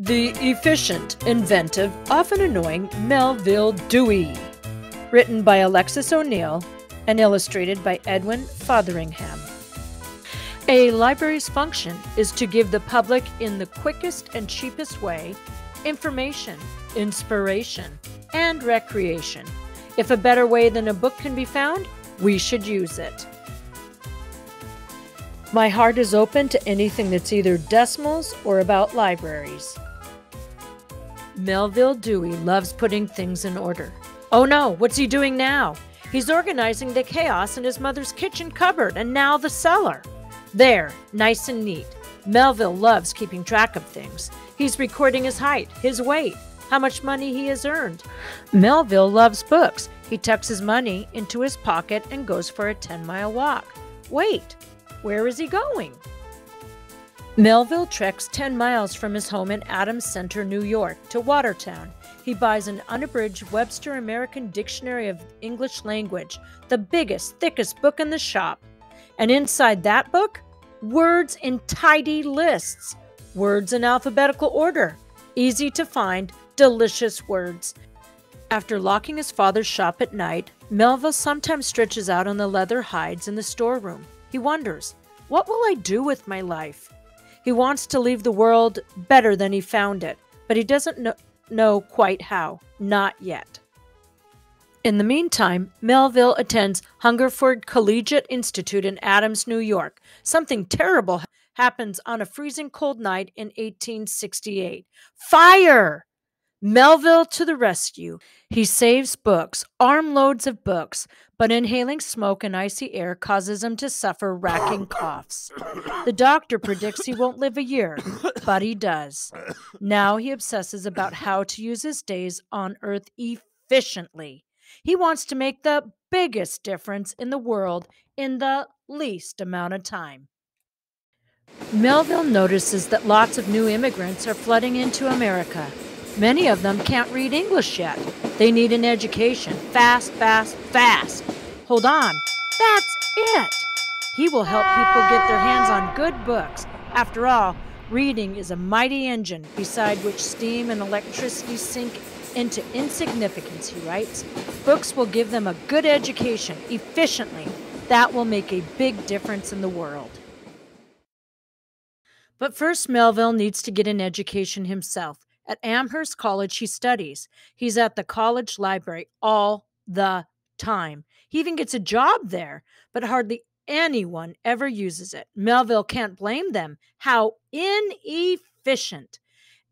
The efficient, inventive, often annoying Melvil Dewey. Written by Alexis O'Neill and illustrated by Edwin Fotheringham. A library's function is to give the public, in the quickest and cheapest way, information, inspiration, and recreation. If a better way than a book can be found, we should use it. My heart is open to anything that's either decimals or about libraries. Melvil Dewey loves putting things in order. Oh no, what's he doing now? He's organizing the chaos in his mother's kitchen cupboard and now the cellar. There, nice and neat. Melvil loves keeping track of things. He's recording his height, his weight, how much money he has earned. Melvil loves books. He tucks his money into his pocket and goes for a 10-mile walk. Wait, where is he going? Melvil treks 10 miles from his home in Adams Center, New York, to Watertown. He buys an unabridged Webster American Dictionary of English Language, the biggest, thickest book in the shop. And inside that book, words in tidy lists, words in alphabetical order, easy to find, delicious words. After locking his father's shop at night, Melvil sometimes stretches out on the leather hides in the storeroom. He wonders, what will I do with my life? He wants to leave the world better than he found it, but he doesn't know quite how. Not yet. In the meantime, Melvil attends Hungerford Collegiate Institute in Adams, New York. Something terrible happens on a freezing cold night in 1868. Fire! Melvil to the rescue. He saves books, armloads of books, but inhaling smoke and icy air causes him to suffer racking coughs. The doctor predicts he won't live a year, but he does. Now he obsesses about how to use his days on Earth efficiently. He wants to make the biggest difference in the world in the least amount of time. Melvil notices that lots of new immigrants are flooding into America. Many of them can't read English yet. They need an education. Fast, fast, fast. Hold on. That's it. He will help people get their hands on good books. After all, reading is a mighty engine beside which steam and electricity sink into insignificance, he writes. Books will give them a good education efficiently. That will make a big difference in the world. But first, Melvil needs to get an education himself. At Amherst College, he studies. He's at the college library all the time. He even gets a job there, but hardly anyone ever uses it. Melvil can't blame them. How inefficient.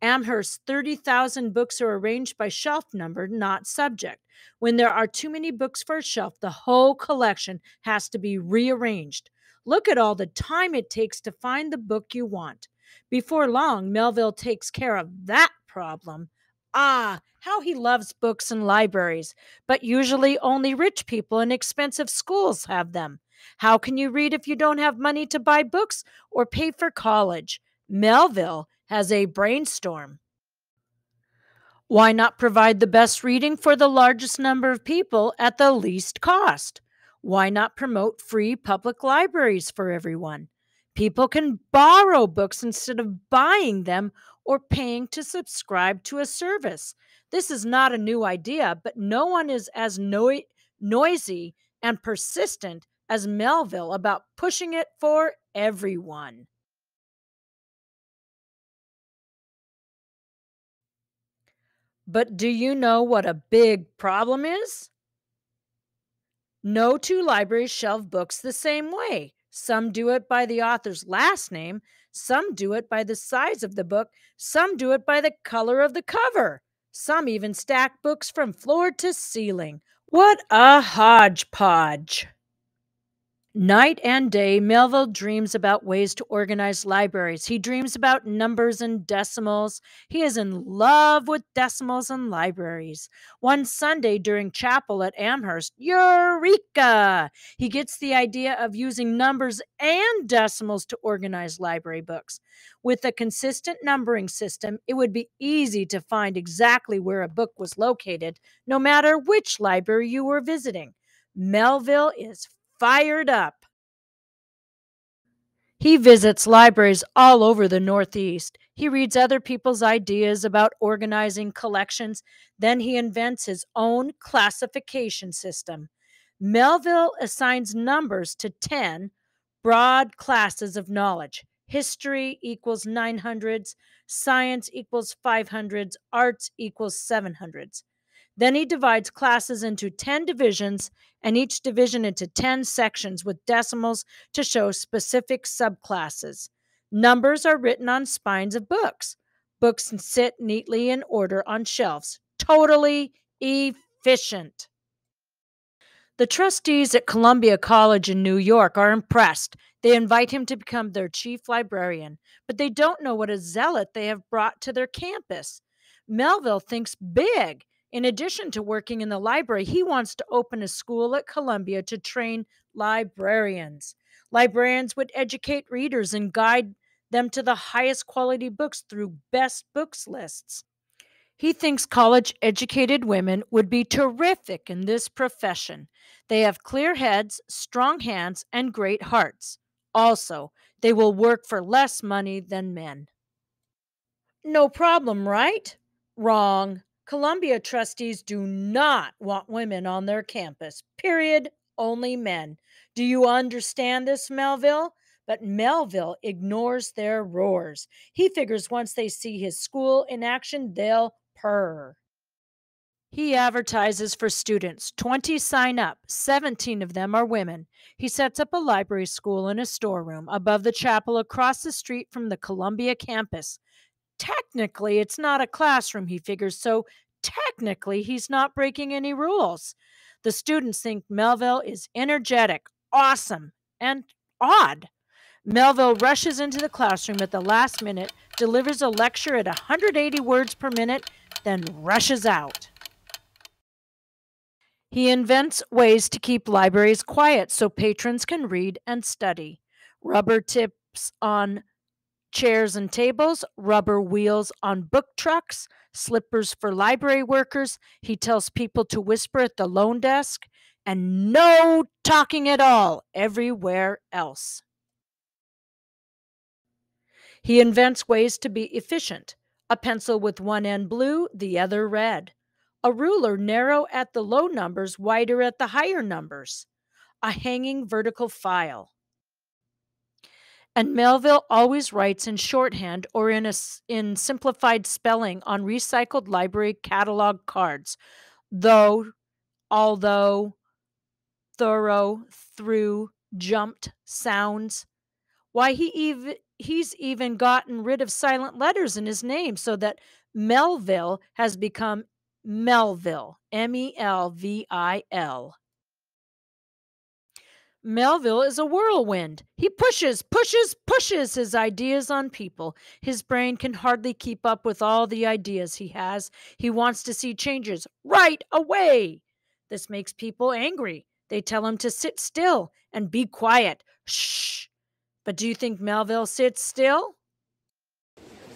Amherst's 30,000 books are arranged by shelf number, not subject. When there are too many books for a shelf, the whole collection has to be rearranged. Look at all the time it takes to find the book you want. Before long, Melvil takes care of that problem. Ah, how he loves books and libraries, but usually only rich people in expensive schools have them. How can you read if you don't have money to buy books or pay for college? Melvil has a brainstorm. Why not provide the best reading for the largest number of people at the least cost? Why not promote free public libraries for everyone? People can borrow books instead of buying them or paying to subscribe to a service. This is not a new idea, but no one is as noisy and persistent as Melvil about pushing it for everyone. But do you know what a big problem is? No two libraries shelve books the same way. Some do it by the author's last name, some do it by the size of the book, some do it by the color of the cover. Some even stack books from floor to ceiling. What a hodgepodge! Night and day, Melvil dreams about ways to organize libraries. He dreams about numbers and decimals. He is in love with decimals and libraries. One Sunday during chapel at Amherst, eureka! He gets the idea of using numbers and decimals to organize library books. With a consistent numbering system, it would be easy to find exactly where a book was located, no matter which library you were visiting. Melvil is fired up. He visits libraries all over the Northeast. He reads other people's ideas about organizing collections. Then he invents his own classification system. Melville assigns numbers to 10 broad classes of knowledge. History equals 900s, science equals 500s, arts equals 700s. Then he divides classes into 10 divisions and each division into 10 sections with decimals to show specific subclasses. Numbers are written on spines of books. Books sit neatly in order on shelves. Totally efficient. The trustees at Columbia College in New York are impressed. They invite him to become their chief librarian, but they don't know what a zealot they have brought to their campus. Melville thinks big. In addition to working in the library, he wants to open a school at Columbia to train librarians. Librarians would educate readers and guide them to the highest quality books through best books lists. He thinks college-educated women would be terrific in this profession. They have clear heads, strong hands, and great hearts. Also, they will work for less money than men. No problem, right? Wrong. Columbia trustees do not want women on their campus. Period. Only men. Do you understand this, Melville? But Melville ignores their roars. He figures once they see his school in action, they'll purr. He advertises for students. 20 sign up. 17 of them are women. He sets up a library school in a storeroom above the chapel across the street from the Columbia campus. Technically, it's not a classroom, he figures, so technically he's not breaking any rules. The students think Melville is energetic, awesome, and odd. Melville rushes into the classroom at the last minute, delivers a lecture at 180 words per minute, then rushes out. He invents ways to keep libraries quiet so patrons can read and study. Rubber tips on chairs and tables, rubber wheels on book trucks, slippers for library workers. He tells people to whisper at the loan desk, and no talking at all everywhere else. He invents ways to be efficient. A pencil with one end blue, the other red. A ruler narrow at the low numbers, wider at the higher numbers. A hanging vertical file. And Melville always writes in shorthand or in simplified spelling on recycled library catalog cards. Although, thorough, through, jumped, sounds. Why, he's even gotten rid of silent letters in his name so that Melville has become Melville, Melvil. Melville is a whirlwind. He pushes his ideas on people. His brain can hardly keep up with all the ideas he has. He wants to see changes right away. This makes people angry. They tell him to sit still and be quiet. Shh. But do you think Melville sits still?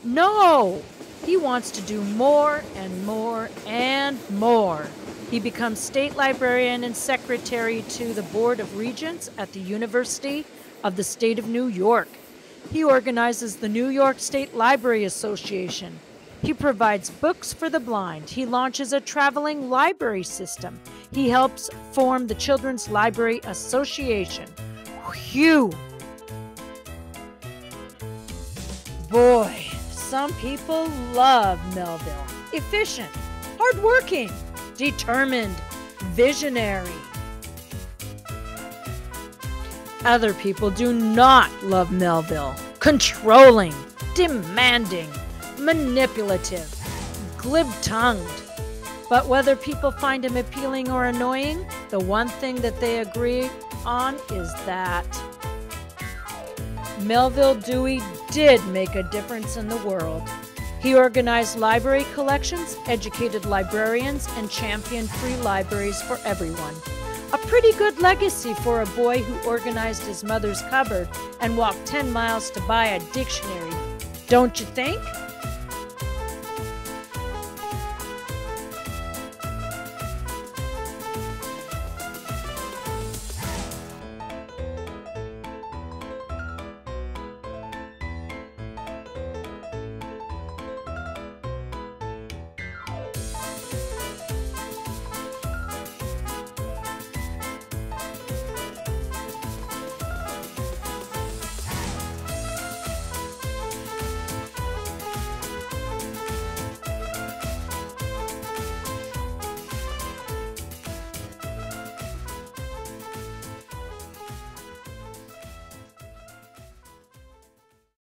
No. He wants to do more and more and more. He becomes state librarian and secretary to the Board of Regents at the University of the State of New York. He organizes the New York State Library Association. He provides books for the blind. He launches a traveling library system. He helps form the Children's Library Association. Phew! Boy, some people love Melville. Efficient, hardworking, determined, visionary. Other people do not love Melville. Controlling, demanding, manipulative, glib-tongued. But whether people find him appealing or annoying, the one thing that they agree on is that Melvil Dewey did make a difference in the world. He organized library collections, educated librarians, and championed free libraries for everyone. A pretty good legacy for a boy who organized his mother's cupboard and walked 10 miles to buy a dictionary, don't you think?